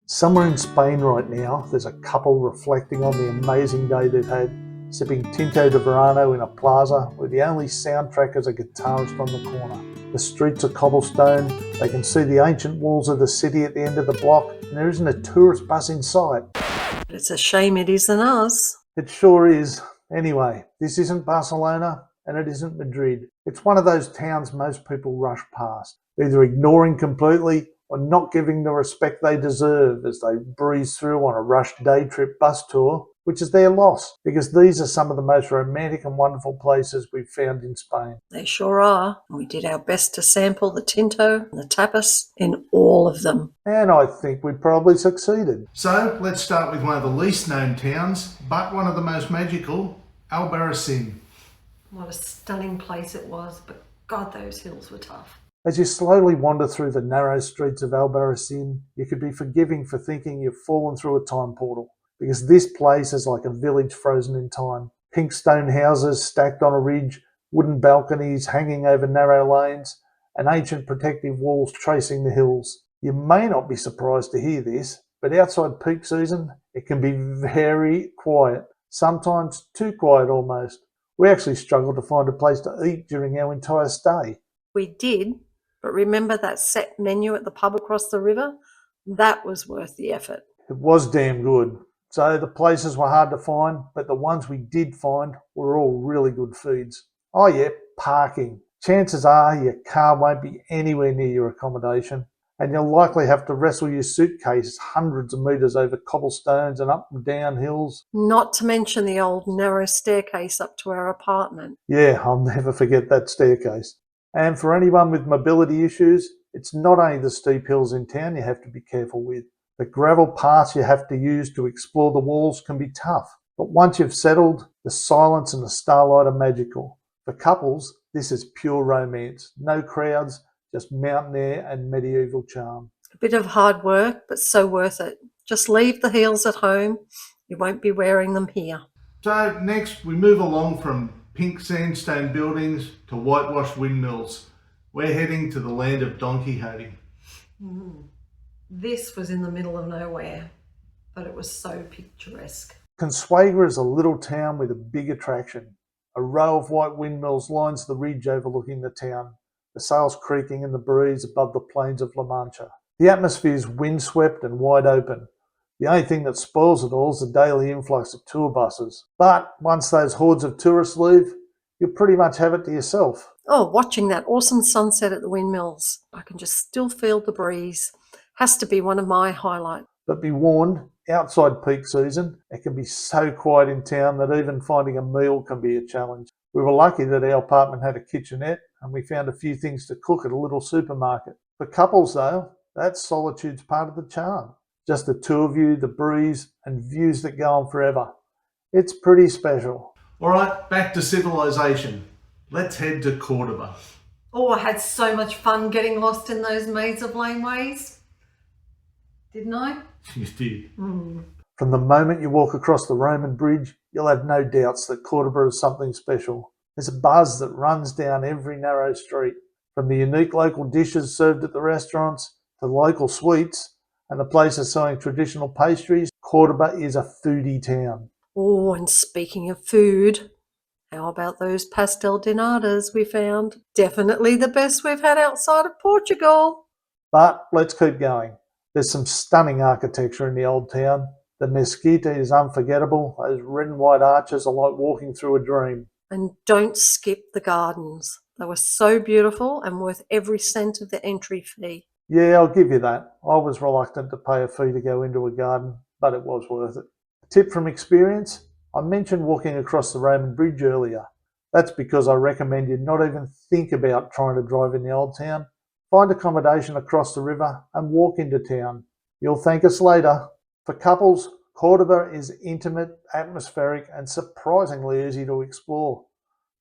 Somewhere in Spain right now, there's a couple reflecting on the amazing day they've had, sipping Tinto de Verano in a plaza where the only soundtrack is a guitarist on the corner. The streets are cobblestone, they can see the ancient walls of the city at the end of the block, and there isn't a tourist bus in sight. It's a shame it isn't us. It sure is. Anyway, this isn't Barcelona, and it isn't Madrid. It's one of those towns most people rush past, either ignoring completely or not giving the respect they deserve as they breeze through on a rushed day trip bus tour, which is their loss, because these are some of the most romantic and wonderful places we've found in Spain. They sure are. We did our best to sample the Tinto and the tapas in all of them. And I think we probably succeeded. So let's start with one of the least known towns, but one of the most magical, Albarracín. What a stunning place it was, but God, those hills were tough. As you slowly wander through the narrow streets of Albarracín, you could be forgiving for thinking you've fallen through a time portal, because this place is like a village frozen in time. Pink stone houses stacked on a ridge, wooden balconies hanging over narrow lanes, and ancient protective walls tracing the hills. You may not be surprised to hear this, but outside peak season, it can be very quiet, sometimes too quiet almost. We actually struggled to find a place to eat during our entire stay. We did, but remember that set menu at the pub across the river? That was worth the effort. It was damn good. So the places were hard to find, but the ones we did find were all really good feeds. Oh yeah, parking. Chances are your car won't be anywhere near your accommodation, and you'll likely have to wrestle your suitcase hundreds of metres over cobblestones and up and down hills. Not to mention the old narrow staircase up to our apartment. Yeah, I'll never forget that staircase. And for anyone with mobility issues, it's not only the steep hills in town you have to be careful with. The gravel paths you have to use to explore the walls can be tough, but once you've settled, the silence and the starlight are magical. For couples, this is pure romance. No crowds, just mountain air and medieval charm. A bit of hard work, but so worth it. Just leave the heels at home. You won't be wearing them here. So next we move along from pink sandstone buildings to whitewashed windmills. We're heading to the land of Don Quixote. This was in the middle of nowhere, but it was so picturesque. Consuegra is a little town with a big attraction. A row of white windmills lines the ridge overlooking the town, the sails creaking in the breeze above the plains of La Mancha. The atmosphere is windswept and wide open. The only thing that spoils it all is the daily influx of tour buses. But once those hordes of tourists leave, you'll pretty much have it to yourself. Oh, watching that awesome sunset at the windmills. I can just still feel the breeze. Has to be one of my highlights. But be warned, outside peak season, it can be so quiet in town that even finding a meal can be a challenge. We were lucky that our apartment had a kitchenette and we found a few things to cook at a little supermarket. For couples though, that solitude's part of the charm. Just the two of you, the breeze, and views that go on forever. It's pretty special. All right, back to civilization. Let's head to Córdoba. Oh, I had so much fun getting lost in those maze of laneways. Didn't I? You did. From the moment you walk across the Roman bridge, you'll have no doubts that Córdoba is something special. There's a buzz that runs down every narrow street. From the unique local dishes served at the restaurants to local sweets and the places selling traditional pastries, Córdoba is a foodie town. Oh, and speaking of food, how about those pastel de natas we found? Definitely the best we've had outside of Portugal. But let's keep going. There's some stunning architecture in the old town. The Mesquita is unforgettable. Those red and white arches are like walking through a dream. And don't skip the gardens. They were so beautiful and worth every cent of the entry fee. Yeah, I'll give you that. I was reluctant to pay a fee to go into a garden, but it was worth it. A tip from experience, I mentioned walking across the Roman bridge earlier. That's because I recommend you not even think about trying to drive in the old town. Find accommodation across the river and walk into town. You'll thank us later. For couples, Córdoba is intimate, atmospheric, and surprisingly easy to explore.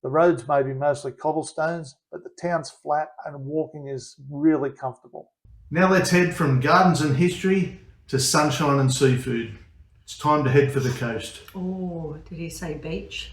The roads may be mostly cobblestones, but the town's flat and walking is really comfortable. Now let's head from gardens and history to sunshine and seafood. It's time to head for the coast. Oh, did he say beach?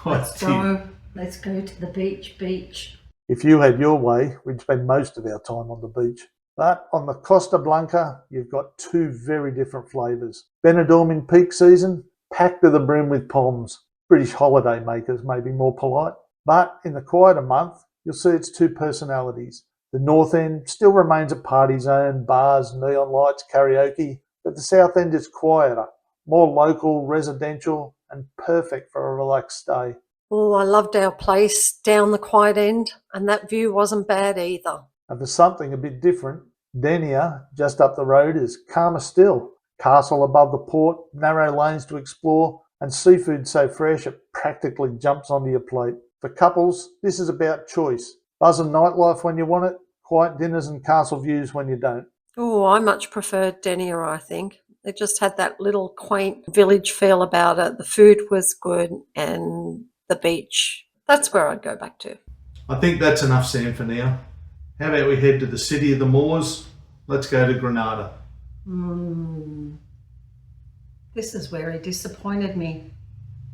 Let's go. Let's go to the beach. If you had your way, we'd spend most of our time on the beach. But on the Costa Blanca, you've got two very different flavours. Benidorm in peak season, packed to the brim with poms. British holiday makers may be more polite. But in the quieter month, you'll see its two personalities. The north end still remains a party zone, bars, neon lights, karaoke, but the south end is quieter, more local, residential, and perfect for a relaxed stay. Oh, I loved our place down the quiet end, and that view wasn't bad either. And for something a bit different, Dénia, just up the road, is calmer still. Castle above the port, narrow lanes to explore, and seafood so fresh it practically jumps onto your plate. For couples, this is about choice. Buzzing nightlife when you want it, quiet dinners and castle views when you don't. Oh, I much preferred Dénia, I think. It just had that little quaint village feel about it. The food was good and the beach. That's where I'd go back to. I think that's enough, Sam, for now. How about we head to the city of the Moors? Let's go to Granada. This is where he disappointed me.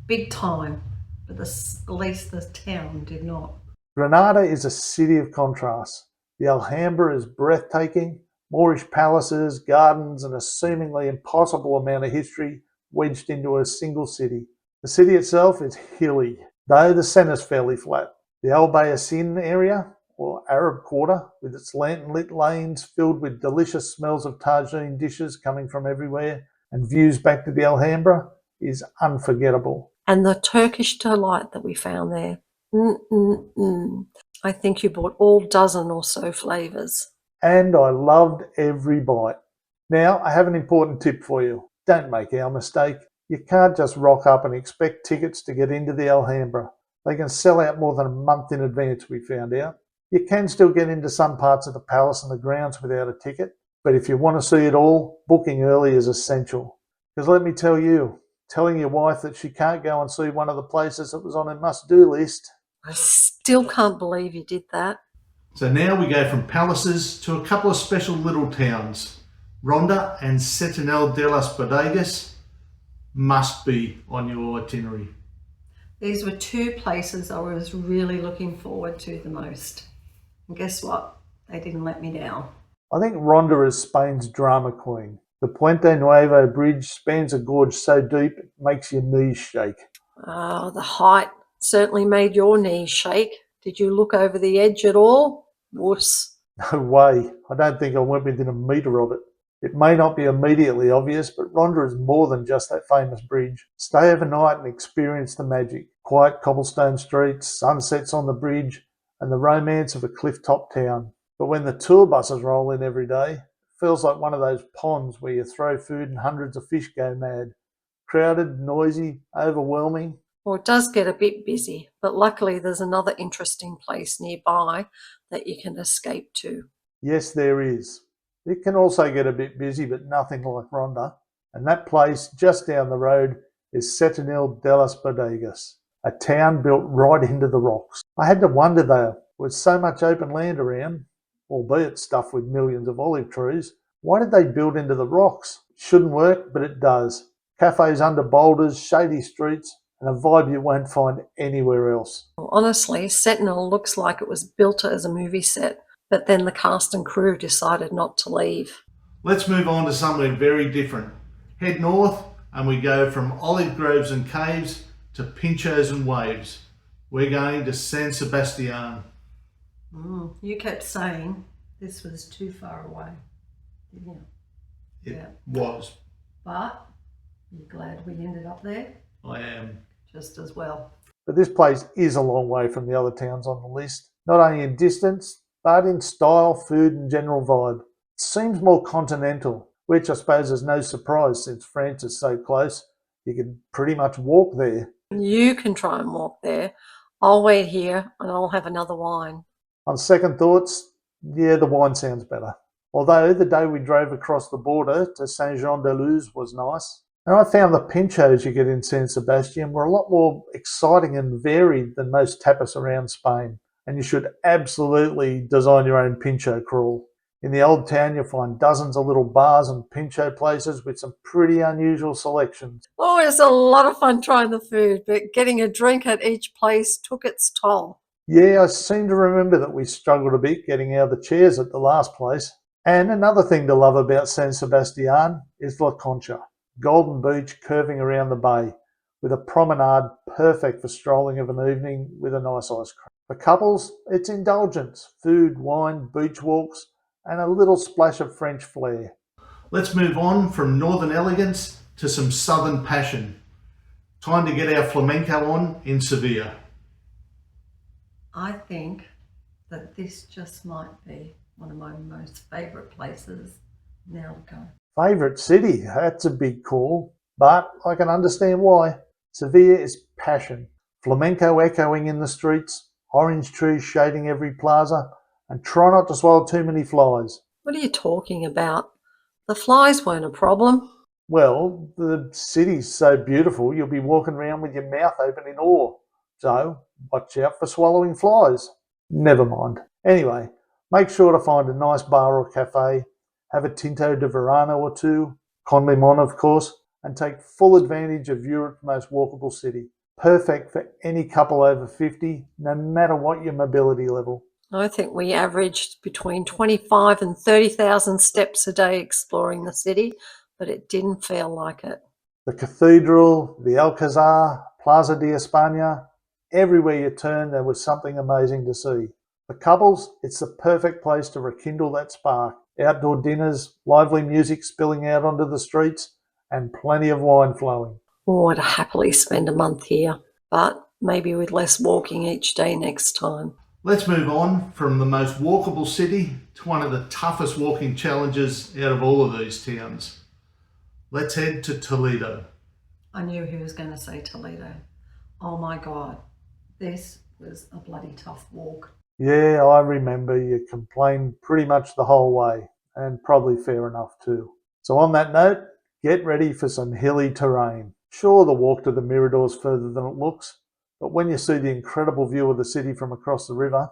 Big time. But at least the town did not. Granada is a city of contrasts. The Alhambra is breathtaking, Moorish palaces, gardens, and a seemingly impossible amount of history wedged into a single city. The city itself is hilly, though the centre's fairly flat. The Albayacin area, or Arab Quarter, with its lantern-lit lanes filled with delicious smells of tagine dishes coming from everywhere, and views back to the Alhambra, is unforgettable. And the Turkish delight that we found there. I think you bought all dozen or so flavours. And I loved every bite. Now, I have an important tip for you. Don't make our mistake. You can't just rock up and expect tickets to get into the Alhambra. They can sell out more than a month in advance, we found out. You can still get into some parts of the palace and the grounds without a ticket, but if you want to see it all, booking early is essential. Because let me tell you, telling your wife that she can't go and see one of the places that was on her must-do list. I still can't believe you did that. So now we go from palaces to a couple of special little towns. Ronda and Setenil de las Bodegas must be on your itinerary. These were two places I was really looking forward to the most. And guess what? They didn't let me down. I think Ronda is Spain's drama queen. The Puente Nuevo bridge spans a gorge so deep it makes your knees shake. Oh, the height certainly made your knees shake. Did you look over the edge at all? Wuss. No way. I don't think I went within a metre of it. It may not be immediately obvious, but Ronda is more than just that famous bridge. Stay overnight and experience the magic. Quiet cobblestone streets, sunsets on the bridge, and the romance of a cliff-top town. But when the tour buses roll in every day, it feels like one of those ponds where you throw food and hundreds of fish go mad. Crowded, noisy, overwhelming. Well, it does get a bit busy, but luckily there's another interesting place nearby that you can escape to. Yes, there is. It can also get a bit busy, but nothing like Ronda. And that place just down the road is Setenil de las Bodegas, a town built right into the rocks. I had to wonder though, with so much open land around, albeit stuffed with millions of olive trees, why did they build into the rocks? It shouldn't work, but it does. Cafes under boulders, shady streets, and a vibe you won't find anywhere else. Well, honestly, Sentinel looks like it was built as a movie set, but then the cast and crew decided not to leave. Let's move on to somewhere very different. Head north and we go from olive groves and caves to pinchos and waves. We're going to San Sebastián. You kept saying this was too far away, didn't you? It was. But you're glad we ended up there? I am. Just as well. But this place is a long way from the other towns on the list, not only in distance, but in style, food and general vibe. It seems more continental, which I suppose is no surprise since France is so close. You can pretty much walk there. You can try and walk there. I'll wait here and I'll have another wine. On second thoughts, yeah, the wine sounds better. Although the day we drove across the border to Saint-Jean-de-Luz was nice. And I found the pinchos you get in San Sebastián were a lot more exciting and varied than most tapas around Spain. And you should absolutely design your own pincho crawl. In the old town, you'll find dozens of little bars and pincho places with some pretty unusual selections. Oh, it's a lot of fun trying the food, but getting a drink at each place took its toll. Yeah, I seem to remember that we struggled a bit getting out of the chairs at the last place. And another thing to love about San Sebastián is La Concha, golden beach curving around the bay, with a promenade perfect for strolling of an evening with a nice ice cream. For couples, it's indulgence, food, wine, beach walks, and a little splash of French flair. Let's move on from northern elegance to some southern passion. Time to get our flamenco on in Sevilla. I think that this just might be one of my most favourite places now to go. Favourite city? That's a big call, but I can understand why. Sevilla is passion. Flamenco echoing in the streets, orange trees shading every plaza, and try not to swallow too many flies. What are you talking about? The flies weren't a problem. Well, the city's so beautiful you'll be walking around with your mouth open in awe. So, watch out for swallowing flies. Never mind. Anyway, make sure to find a nice bar or cafe, have a Tinto de Verano or two, con limon of course, and take full advantage of Europe's most walkable city. Perfect for any couple over 50, no matter what your mobility level. I think we averaged between 25 and 30,000 steps a day exploring the city, but it didn't feel like it. The cathedral, the Alcazar, Plaza de España, everywhere you turn there was something amazing to see. For couples, it's the perfect place to rekindle that spark. Outdoor dinners, lively music spilling out onto the streets, and plenty of wine flowing. Oh, I'd happily spend a month here, but maybe with less walking each day next time. Let's move on from the most walkable city to one of the toughest walking challenges out of all of these towns. Let's head to Toledo. I knew he was going to say Toledo. Oh my God, this was a bloody tough walk. Yeah, I remember you complained pretty much the whole way, and probably fair enough too. So on that note, get ready for some hilly terrain. Sure, the walk to the Mirador's further than it looks, but when you see the incredible view of the city from across the river,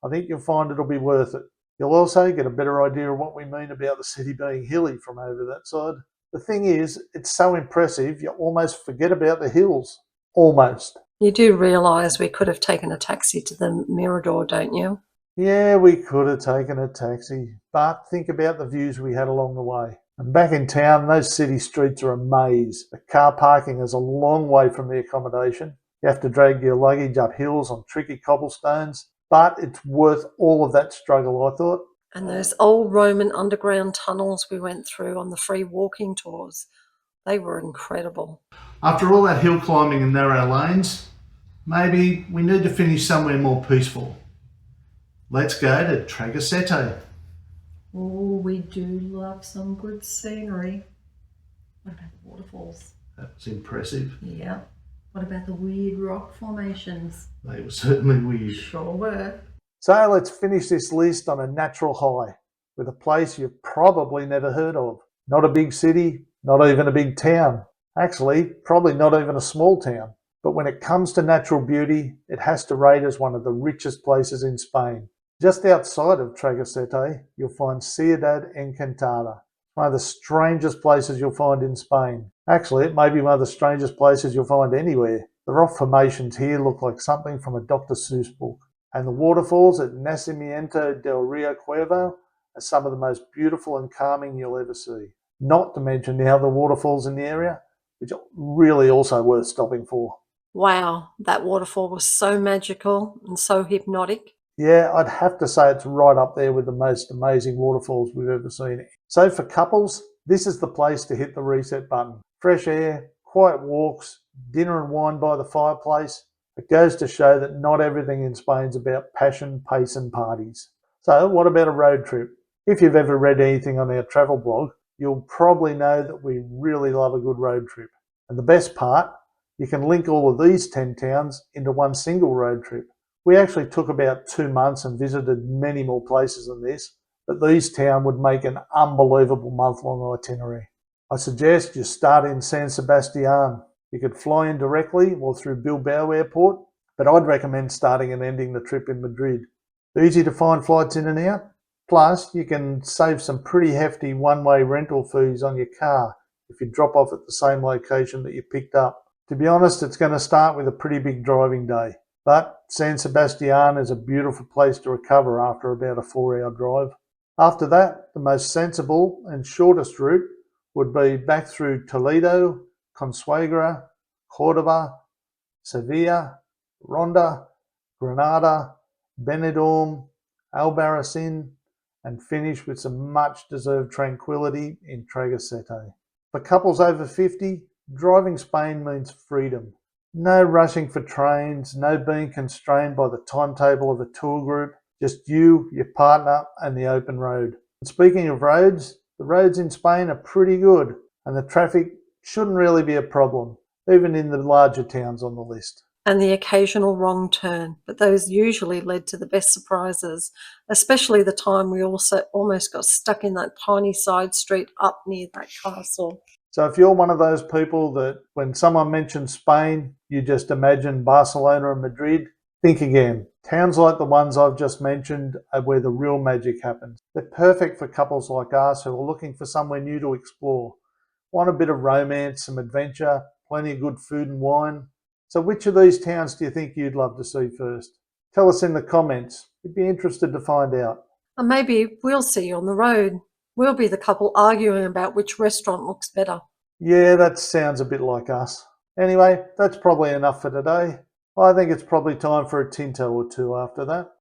I think you'll find it'll be worth it. You'll also get a better idea of what we mean about the city being hilly from over that side. The thing is, it's so impressive you almost forget about the hills. Almost. You do realise we could have taken a taxi to the Mirador, don't you? Yeah, we could have taken a taxi, but think about the views we had along the way. And back in town, those city streets are a maze. The car parking is a long way from the accommodation. You have to drag your luggage up hills on tricky cobblestones, but it's worth all of that struggle, I thought. And those old Roman underground tunnels we went through on the free walking tours, they were incredible. After all that hill climbing and narrow lanes, maybe we need to finish somewhere more peaceful. Let's go to Tragacete. Oh, we do love some good scenery. What about the waterfalls? That was impressive. Yeah. What about the weird rock formations? They were certainly weird. Sure were. So let's finish this list on a natural high, with a place you've probably never heard of. Not a big city, not even a big town. Actually, probably not even a small town. But when it comes to natural beauty, it has to rate as one of the richest places in Spain. Just outside of Tragacete, you'll find Ciudad Encantada, one of the strangest places you'll find in Spain. Actually, it may be one of the strangest places you'll find anywhere. The rock formations here look like something from a Dr. Seuss book. And the waterfalls at Nacimiento del Rio Cuervo are some of the most beautiful and calming you'll ever see. Not to mention the other waterfalls in the area, which are really also worth stopping for. Wow, that waterfall was so magical and so hypnotic. Yeah, I'd have to say it's right up there with the most amazing waterfalls we've ever seen. So for couples, this is the place to hit the reset button. Fresh air, quiet walks, dinner and wine by the fireplace. It goes to show that not everything in Spain's about passion, pace and parties. So what about a road trip? If you've ever read anything on our travel blog, you'll probably know that we really love a good road trip. And the best part, you can link all of these 10 towns into one single road trip. We actually took about 2 months and visited many more places than this, but these towns would make an unbelievable month-long itinerary. I suggest you start in San Sebastián. You could fly in directly or through Bilbao Airport, but I'd recommend starting and ending the trip in Madrid. Easy to find flights in and out. Plus, you can save some pretty hefty one-way rental fees on your car if you drop off at the same location that you picked up. To be honest, it's going to start with a pretty big driving day. But San Sebastián is a beautiful place to recover after about a 4-hour drive. After that, the most sensible and shortest route would be back through Toledo, Consuegra, Córdoba, Sevilla, Ronda, Granada, Benidorm, Albarracín, and finish with some much deserved tranquility in Tragacete. For couples over 50, driving Spain means freedom. No rushing for trains, no being constrained by the timetable of a tour group, just you, your partner, and the open road. And speaking of roads, the roads in Spain are pretty good, and the traffic shouldn't really be a problem, even in the larger towns on the list. And the occasional wrong turn, but those usually led to the best surprises, especially the time we also almost got stuck in that tiny side street up near that castle. So if you're one of those people that when someone mentions Spain, you just imagine Barcelona and Madrid, think again. Towns like the ones I've just mentioned are where the real magic happens. They're perfect for couples like us who are looking for somewhere new to explore. Want a bit of romance, some adventure, plenty of good food and wine. So which of these towns do you think you'd love to see first? Tell us in the comments. We'd be interested to find out. And maybe we'll see you on the road. We'll be the couple arguing about which restaurant looks better. Yeah, that sounds a bit like us. Anyway, that's probably enough for today. I think it's probably time for a tinto or two after that.